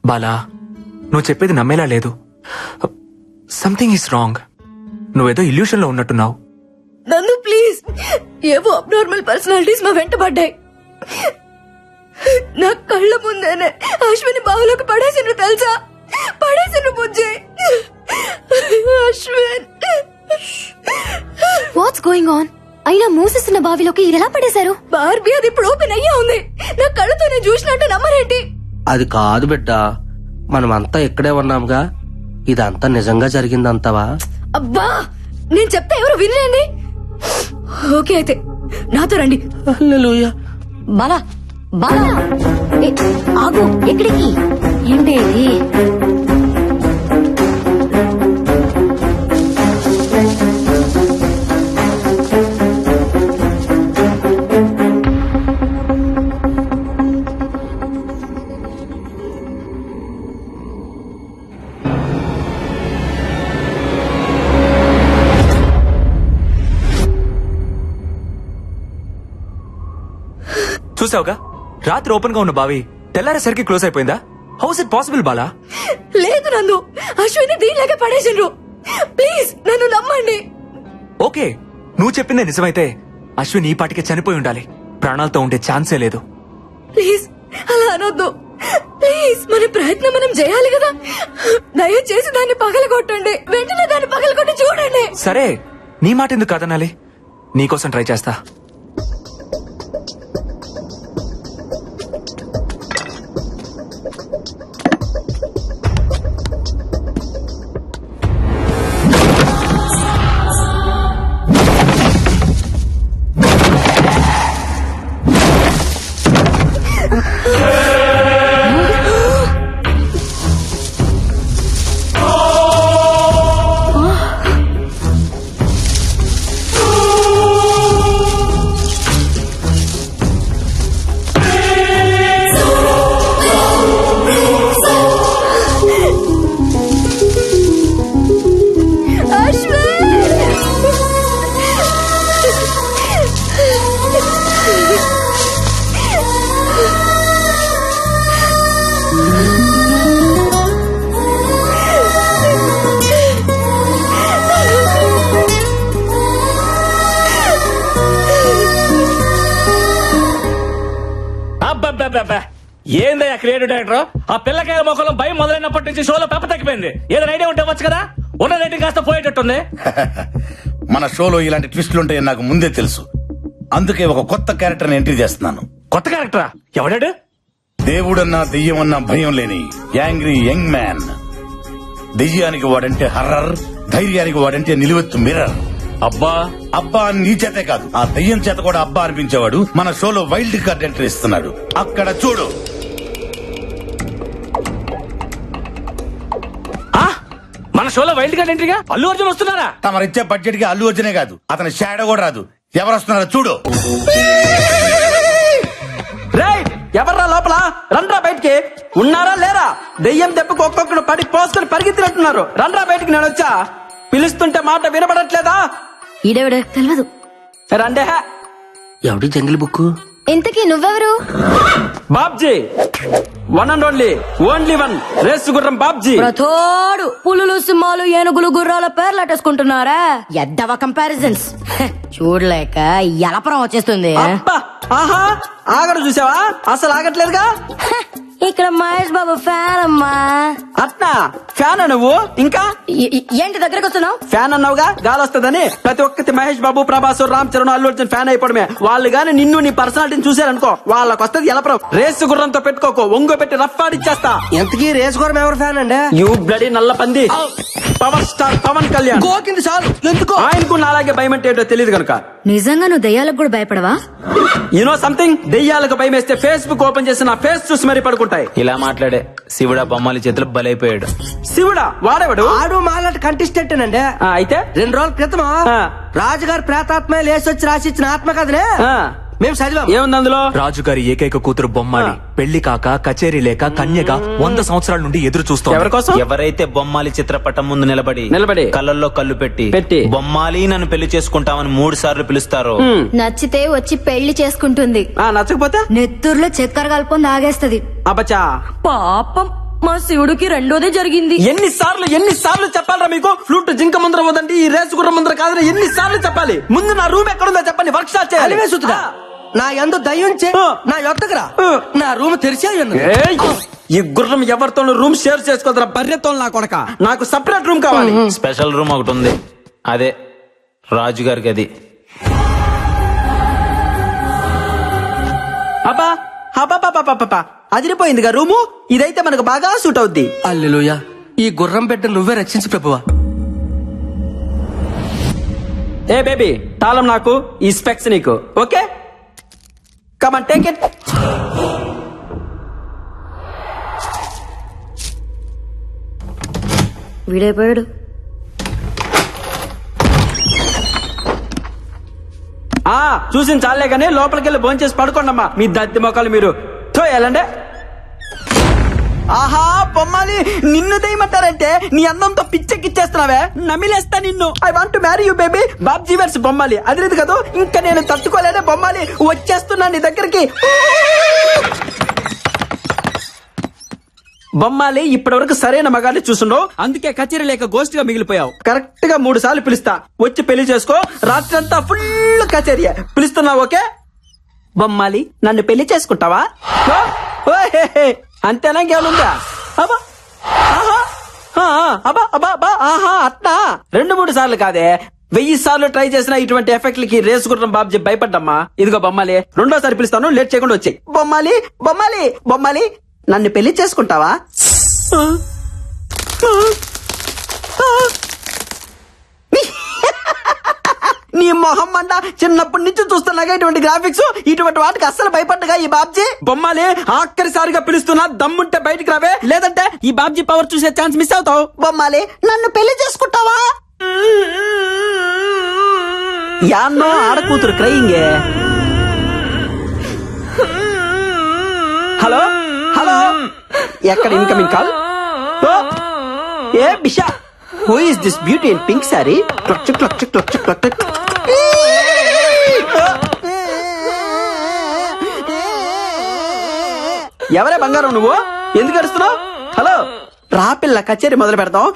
బాలా, నువ్వు చెప్పేది నమ్మేలా లేదు. Something is wrong. నువ్వేదో ఇల్యూషన్ లో ఉన్నట్టున్నావు. నందు ప్లీజ్, ఏవో అబ్నార్మల్ పర్సనాలిటీస్ మా వెంట పడ్డాయి. నా కళ్ళ ముందేనే అశ్విని బావులోకి పడేసిన తెలుసా? పడేసిన Bujji Ashwin. What's going on? అయినా మూసేస్తున్న బావిలోకి ఎలా పడేశారు? బార్బీ, అది ఇప్పుడు ఓపెన్ అయ్యా ఉంది. నా కళ్ళతో నేను చూసినట్టు నమ్మరేంటి? అది కాదు బిడ్డ, మనమంతా ఇక్కడే ఉన్నాంగా. ఇదంతా నిజంగా జరిగిందంతవా? అబ్బా, నేను చెప్తే ఎవరు వినలేండి. ఓకే అయితే నాతో రండి. హల్లెలూయా. బాలా బాలా, ఆగు. ఎక్కడికి? ఏంటి ఇది? చూసావుగా, రాత్రి ఓపెన్ గా ఉన్న బావి తెల్లారేసరికి క్లోజ్ అయిపోయిందా? How is it possible Bala? లేదు నందు, అశ్విని దీనిలాగే పడేసిండ్రు. ప్లీజ్ నన్ను నమ్మండి. ఓకే, నువ్వు చెప్పిందే నిజమైతే అశ్విన్ ఈ పాటికే చనిపోయి ఉండాలి. ప్రాణాలతో ఉండే ఛాన్సే లేదు. ప్లీజ్ అలా అనొద్దు. ప్లీజ్, మన ప్రయత్నం మనం చేయాలి కదా. దయచేసి దాన్ని పగలగొట్టండి. వెంటనే దాన్ని పగలగొట్టి చూడండి. సరే, నీ మాట ఎందుకు కాదనాలి? నీకోసం ట్రై చేస్తా. ఏందయ్యా క్రియేటివ్ డైరెక్టర్? ఆ పిల్లకాయల మొక్కలో భయం మొదలైనప్పటి నుంచి షోలో పెప్ప తగ్గిపోయింది. ఏదైనా ఐడియా ఉంటే వచ్చు కదా. ఉన్న రేటింగ్ కాస్త పోయేటట్టుంది. మన షోలో ఇలాంటి ట్విస్టులు ఉంటాయని నాకు ముందే తెలుసు. అందుకే ఒక కొత్త క్యారెక్టర్ ఎంట్రీ చేస్తున్నాను. కొత్త క్యారెక్టరా? ఎవడాడు? దేవుడన్నా దెయ్యమన్నా భయం లేని యాంగ్రీ యంగ్ మ్యాన్. దెయ్యానికి వాడంటే హర్రర్, ధైర్యానికి వాడంటే నిలువెత్తు మిర్రర్. అబ్బా అబ్బా అని నీ చేతే కాదు, ఆ దెయ్యం చేత కూడా అబ్బా అనిపించేవాడు మన షోలో వైల్డ్ కార్డ్ ఎంట్రీ ఇస్తున్నాడు. అక్కడ చూడు. మన షోలో వైల్డ్ కార్డ్ ఎంట్రీగా అల్లు అర్జున్ వస్తున్నారా? తమరిచ్చే బడ్జెట్ కి అల్లు అర్జునే కాదు, అతని షాడో కూడా రాదు. ఎవరు వస్తున్నారో చూడు. రేయ్, ఎవర్రా లోపల? రండ్రా బయటికి. ఉన్నారా లేరా? దెయ్యం దెబ్బకు ఒక్కొక్కడు పడి పోసుకొని పరిగెత్తినట్టున్నారు. రండ్రా బయటికి, నేను వచ్చా. పిలుస్తుంటే మాట వినబడట్లేదా? ఈడెవడే తెలియదు. రండే. ఎవడి జంగిల్ బుక్? ఇంతకీ నువ్వెవరు? Babji, one and only, only one race గుర్రం బాబ్జీ. ప్రతోడు పులులు, సింహాలు, ఏనుగులు, గుర్రాల పేర్లు అట్టేసుకుంటున్నారా? ఎద్దవ కంపారిజన్స్ చూడలేక ఎలపరం వచ్చేస్తుంది. అబ్బా, ఆహా, ఆగడు చూసావా? అసలు ఆగట్లేదుగా. ఇక్కడ మహేష్ బాబు ఫ్యాన్ అమ్మా. అట్నా? ఫ్యాన్ నువ్వు? ఇంకా ఏంటి దగ్గరకు వస్తున్నావు? ఫ్యాన్ అన్నావుగా, గాలి వస్తుందని. ప్రతి ఒక్కటి మహేష్ బాబు, ప్రభాస్, రామ్ చరణ్, అల్లు అర్జున్ ఫ్యాన్ అయిపోవడమే. వాళ్ళు గాని నిన్ను నీ పర్సనాలిటీని చూసారనుకో, వాళ్ళకి వస్తుంది ఎలపరం. రేసు గుర్రంతో పెట్టుకోకో, ఒంగో పెట్టి రఫ్ ఆడిచ్చేస్తా. ఎంతకీ రేసు గుర్రం ఎవరు ఫ్యాన్ అండి? యూ బ్లడీ నల్ల పంది. Power star Pawan Kalyan. గోకింది చాలు. ఎందుకో ఆయనకు అలాగే భయం అంటే ఏంటో తెలియదు కనుక. నిజంగా నువ్వు దయ్యాలకు కూడా భయపడవా? యూనో సంథింగ్, దెయ్యాలకు భయం వేస్తే ఫేస్బుక్ ఓపెన్ చేసి నా ఫేస్ చూసి మరీ పడుకుంటాయి. ఇలా మాట్లాడే శివుడా బొమ్మలి చేతులు బలైపోయాడు. శివుడా? వాడేవాడు? ఆడు మాలాంటి కంటెస్టెంట్ అండి. అయితే 2 రోజుల క్రితం ఆ. రాజుగారు ప్రేతాత్మ లేసొచ్చి రాసిచ్చిన ఆత్మకథనే ఆ. మేము చదివాం. ఏముంది అందులో? రాజుగారి ఏకైక కూతురు బొమ్మాలి పెళ్లి కాక కచేరీ లేక కన్యగా 100 సంవత్సరాల నుండి ఎదురు ఎవరి చూస్తోంది. కోసం? ఎవరైతే బొమ్మాలి చిత్రపటం ముందు నిలబడి కళ్ళల్లో కళ్ళు పెట్టి బొమ్మాలి నన్ను పెళ్లి చేసుకుంటామని 3 సార్లు పిలుస్తారో నచ్చితే వచ్చి పెళ్లి చేసుకుంటుంది. నచ్చకపోతే నెత్తూరులో చక్కెర కలుపుకొని ఆగేస్తది. అబ్బచా, పాపం మా శివుడికి రెండోదే జరిగింది. ఎన్నిసార్లు చెప్పాలరా మీకు? ఫ్లూట్ జింక ముందర పోదండి, ఈ రేసు గుర్రం ముందర కాదని ఎన్నిసార్లు చెప్పాలి? ముందు నా రూమ్ ఎక్కడుందో చెప్పండి, వర్క్ షాప్ చేయాలి. అలివే సుతుడా, నా ఎందు దయ్యం చే ఆ. నా యొక్కరా నా రూమ్ తెరిచే ఉన్నది. ఏయ్, ఈ గుర్రం ఎవరితోనూ రూమ్ షేర్ చేసుకోదరా బర్రెతో నా కొడక. నాకు సపరేట్ రూమ్ కావాలి. స్పెషల్ రూమ్ ఒకటి ఉంది, అదే రాజుగారికి. అది అబ్బా అబ్బా, అదిరిపోయిందిగా రూము. ఇదైతే మనకు బాగా సూట్ అవుద్ది. అల్లెలుయా, ఈ గుర్రం బిడ్డ నువ్వే రక్షించు ప్రభువా. ఏ బేబీ, తాళం నాకు, ఈ స్పెక్స్ నీకు. Okay, come on take it. వీడైపోయాడు. చూసిన చాలే గానీ లోపలికి వెళ్ళి భోంచేసి పడుకోండమ్మా, మీ దద్ది మొక్కలు మీరు. వెళ్ళండి. ఆహా, బొమ్మాలి, నిన్ను దయమంటారంటే నీ అందంతో పిచ్చెక్కిచ్చేస్తున్నావే, నమిలేస్తా నిన్ను. I want to marry you baby. Babji వర్స్ బొమ్మాలి, అది లేదు కదా. ఇంకా నేను తట్టుకోలేనే బొమ్మాలి, వచ్చేస్తున్నా నీ దగ్గరికి. బొమ్మాలి, ఇప్పటి వరకు సరైన మగాన్ని చూసుండవు, అందుకే కచేరీ లేక గోస్ట్ గా మిగిలిపోయావు. కరెక్ట్ గా 3 సార్లు పిలుస్తా, వచ్చి పెళ్లి చేసుకో. రాత్రంతా ఫుల్ కచేరీ. పిలుస్తున్నావు ఓకే? బొమ్మాలి, నన్ను పెళ్లి చేసుకుంటావా? అంతేనా? ఇంకేముందా? అబ్బా, ఆహా, అబ్బా అబ్బా అబ్బా, ఆహా, అట్నా 2-3 సార్లు కాదే, 1000 సార్లు ట్రై చేసిన ఇటువంటి ఎఫెక్ట్లకి రేసు గుర్రం బాబ్జీ భయపడ్డమ్మా. ఇదిగో బొమ్మాలి, 2వ సారి పిలుస్తాను, లేట్ చేయకుండా వచ్చాయి. బొమ్మాలి బొమ్మాలి బొమ్మాలి, నన్ను పెళ్లి చేసుకుంటావా? నీ మొహం మండ, చిన్నప్పటి నుంచి చూస్తున్నాగా ఇటువంటి గ్రాఫిక్స్, ఇటువంటి వాటికి అస్సలు భయపడ్డగా ఈ బాబ్జీ. బొమ్మాలి, ఆఖరిసారిగా పిలుస్తున్నా, దమ్ముంటే బయటికి రావే, లేదంటే ఈ బాబ్జీ పవర్ చూసే ఛాన్స్ మిస్ అవుతావు. బొమ్మాలి, నన్ను పెళ్లి చేసుకుంటావా? యాన్నో ఆడకూతురు క్రయింగే. హలో హలో, ఎక్కడ incoming call? A Bisha, who is this beauty in pink sorry? ఎవరే బంగారం నువ్వు? ఎందుకు అరుస్తున్నావు? హలో, రా పిల్ల, కచేరీ మొదలు పెడతాం.